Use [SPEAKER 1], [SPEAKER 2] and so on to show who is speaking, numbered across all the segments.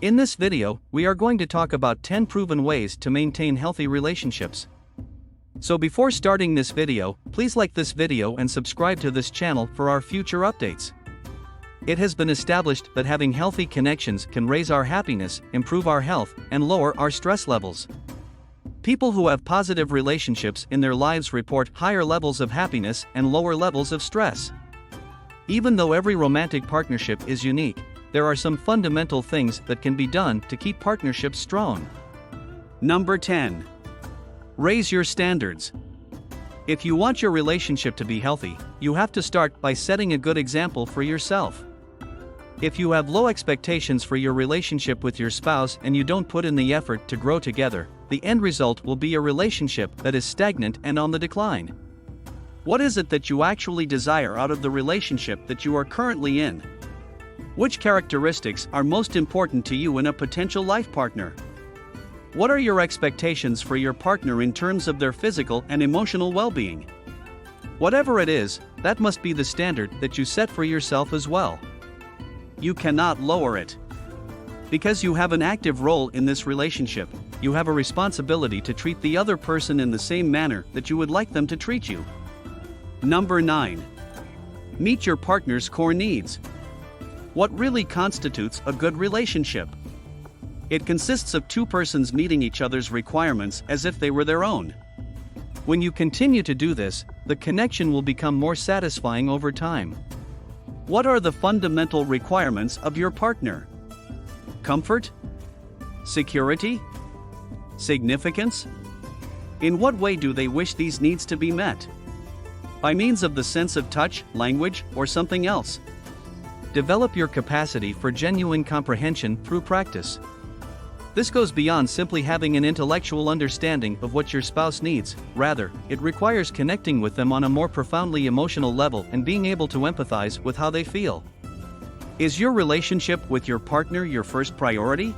[SPEAKER 1] In this video, we are going to talk about 10 proven ways to maintain healthy relationships. So before starting this video, please like this video and subscribe to this channel for our future updates. It has been established that having healthy connections can raise our happiness, improve our health, and lower our stress levels. People who have positive relationships in their lives report higher levels of happiness and lower levels of stress. Even though every romantic partnership is unique, there are some fundamental things that can be done to keep partnerships strong. Number 10. Raise your standards. If you want your relationship to be healthy, you have to start by setting a good example for yourself. If you have low expectations for your relationship with your spouse and you don't put in the effort to grow together, the end result will be a relationship that is stagnant and on the decline. What is it that you actually desire out of the relationship that you are currently in? Which characteristics are most important to you in a potential life partner? What are your expectations for your partner in terms of their physical and emotional well-being? Whatever it is, that must be the standard that you set for yourself as well. You cannot lower it. Because you have an active role in this relationship, you have a responsibility to treat the other person in the same manner that you would like them to treat you. Number 9. Meet your partner's core needs. What really constitutes a good relationship? It consists of two persons meeting each other's requirements as if they were their own. When you continue to do this, the connection will become more satisfying over time. What are the fundamental requirements of your partner? Comfort? Security? Significance? In what way do they wish these needs to be met? By means of the sense of touch, language, or something else? Develop your capacity for genuine comprehension through practice. This goes beyond simply having an intellectual understanding of what your spouse needs. Rather, it requires connecting with them on a more profoundly emotional level and being able to empathize with how they feel. Is your relationship with your partner your first priority?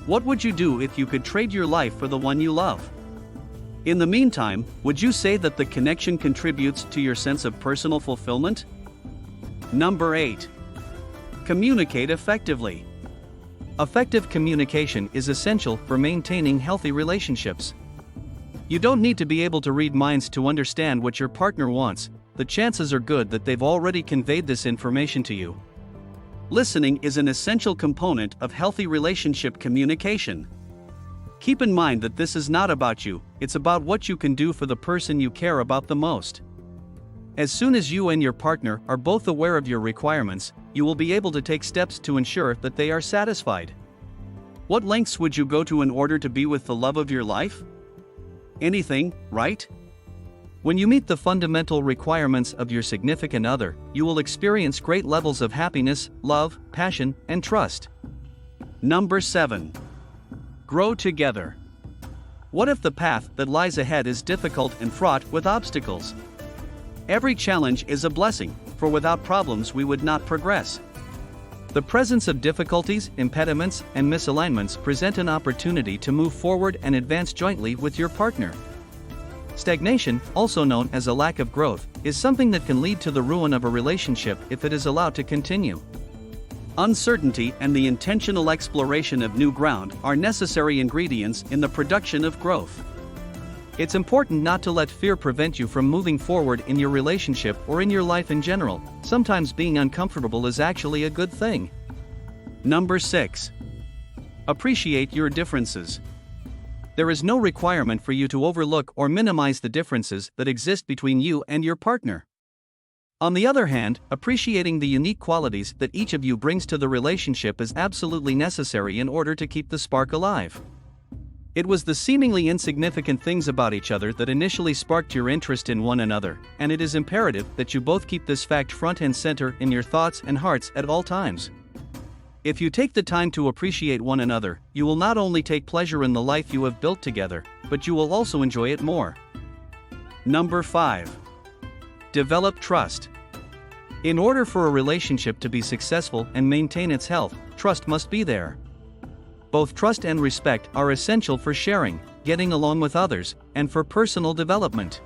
[SPEAKER 1] What would you do if you could trade your life for the one you love? In the meantime, would you say that the connection contributes to your sense of personal fulfillment? Number 8. Communicate effectively. Effective communication is essential for maintaining healthy relationships. You don't need to be able to read minds to understand what your partner wants. The chances are good that they've already conveyed this information to you. Listening is an essential component of healthy relationship communication. Keep in mind that this is not about you, it's about what you can do for the person you care about the most. As soon as you and your partner are both aware of your requirements, you will be able to take steps to ensure that they are satisfied. What lengths would you go to in order to be with the love of your life? Anything, right? When you meet the fundamental requirements of your significant other, you will experience great levels of happiness, love, passion, and trust. Number 7. Grow together. What if the path that lies ahead is difficult and fraught with obstacles? Every challenge is a blessing, for without problems we would not progress. The presence of difficulties, impediments, and misalignments present an opportunity to move forward and advance jointly with your partner. Stagnation, also known as a lack of growth, is something that can lead to the ruin of a relationship if it is allowed to continue. Uncertainty and the intentional exploration of new ground are necessary ingredients in the production of growth. It's important not to let fear prevent you from moving forward in your relationship or in your life in general. Sometimes being uncomfortable is actually a good thing. Number 6. Appreciate your differences. There is no requirement for you to overlook or minimize the differences that exist between you and your partner. On the other hand, appreciating the unique qualities that each of you brings to the relationship is absolutely necessary in order to keep the spark alive. It was the seemingly insignificant things about each other that initially sparked your interest in one another, and it is imperative that you both keep this fact front and center in your thoughts and hearts at all times. If you take the time to appreciate one another, you will not only take pleasure in the life you have built together, but you will also enjoy it more. Number 5. Develop trust. In order for a relationship to be successful and maintain its health, trust must be there. Both trust and respect are essential for sharing, getting along with others, and for personal development.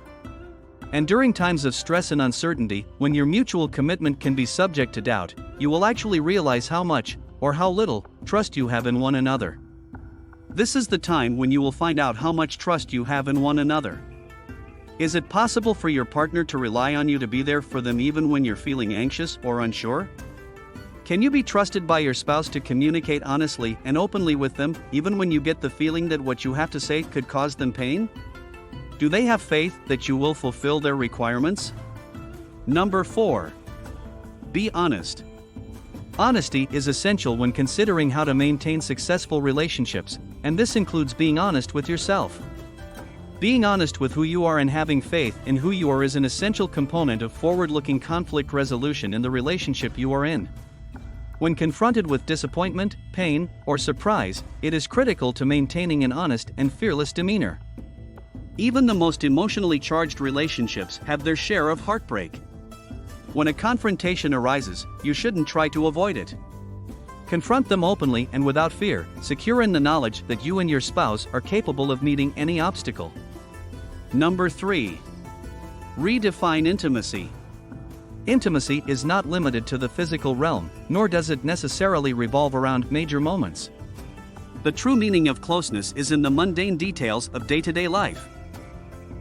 [SPEAKER 1] And during times of stress and uncertainty, when your mutual commitment can be subject to doubt, you will actually realize how much, or how little trust you have in one another. This is the time when you will find out how much trust you have in one another. Is it possible for your partner to rely on you to be there for them even when you're feeling anxious or unsure? Can you be trusted by your spouse to communicate honestly and openly with them, even when you get the feeling that what you have to say could cause them pain? Do they have faith that you will fulfill their requirements? Number 4. Be honest. Honesty is essential when considering how to maintain successful relationships, and this includes being honest with yourself. Being honest with who you are and having faith in who you are is an essential component of forward-looking conflict resolution in the relationship you are in. When confronted with disappointment, pain, or surprise, it is critical to maintaining an honest and fearless demeanor. Even the most emotionally charged relationships have their share of heartbreak. When a confrontation arises, you shouldn't try to avoid it. Confront them openly and without fear, secure in the knowledge that you and your spouse are capable of meeting any obstacle. Number 3. Redefine intimacy. Intimacy is not limited to the physical realm, nor does it necessarily revolve around major moments. The true meaning of closeness is in the mundane details of day-to-day life.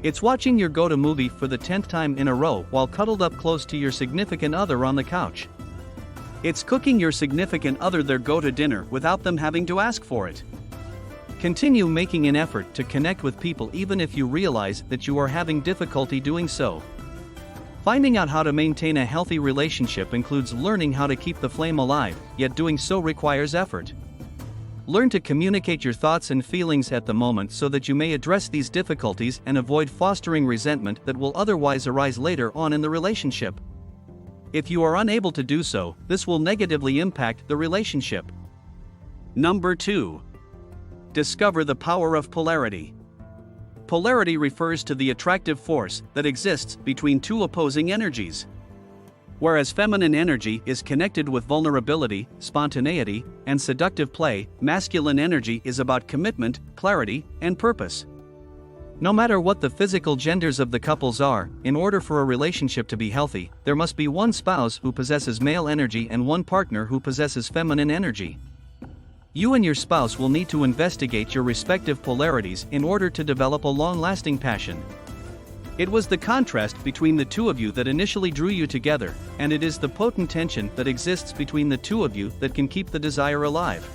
[SPEAKER 1] It's watching your go-to movie for the 10th time in a row while cuddled up close to your significant other on the couch. It's cooking your significant other their go-to dinner without them having to ask for it. Continue making an effort to connect with people even if you realize that you are having difficulty doing so. Finding out how to maintain a healthy relationship includes learning how to keep the flame alive, yet doing so requires effort. Learn to communicate your thoughts and feelings at the moment so that you may address these difficulties and avoid fostering resentment that will otherwise arise later on in the relationship. If you are unable to do so, this will negatively impact the relationship. Number 2. Discover the power of polarity. Polarity refers to the attractive force that exists between two opposing energies. Whereas feminine energy is connected with vulnerability, spontaneity, and seductive play, masculine energy is about commitment, clarity, and purpose. No matter what the physical genders of the couples are, in order for a relationship to be healthy, there must be one spouse who possesses male energy and one partner who possesses feminine energy. You and your spouse will need to investigate your respective polarities in order to develop a long-lasting passion. It was the contrast between the two of you that initially drew you together, and it is the potent tension that exists between the two of you that can keep the desire alive.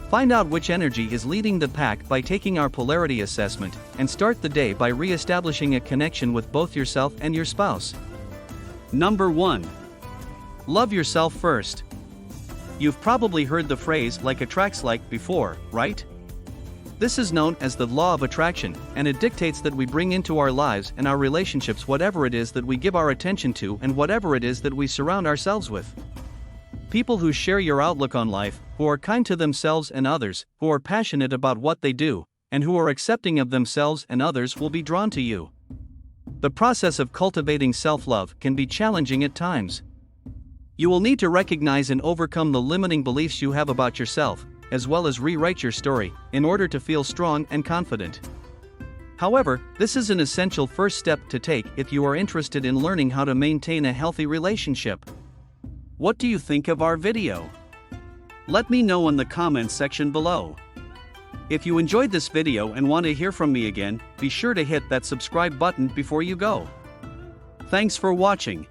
[SPEAKER 1] Find out which energy is leading the pack by taking our polarity assessment, and start the day by re-establishing a connection with both yourself and your spouse. Number 1. Love yourself first. You've probably heard the phrase "like attracts like" before, right? This is known as the law of attraction, and it dictates that we bring into our lives and our relationships whatever it is that we give our attention to and whatever it is that we surround ourselves with. People who share your outlook on life, who are kind to themselves and others, who are passionate about what they do, and who are accepting of themselves and others will be drawn to you. The process of cultivating self-love can be challenging at times. You will need to recognize and overcome the limiting beliefs you have about yourself, as well as rewrite your story, in order to feel strong and confident. However, this is an essential first step to take if you are interested in learning how to maintain a healthy relationship. What do you think of our video? Let me know in the comments section below. If you enjoyed this video and want to hear from me again, be sure to hit that subscribe button before you go. Thanks for watching.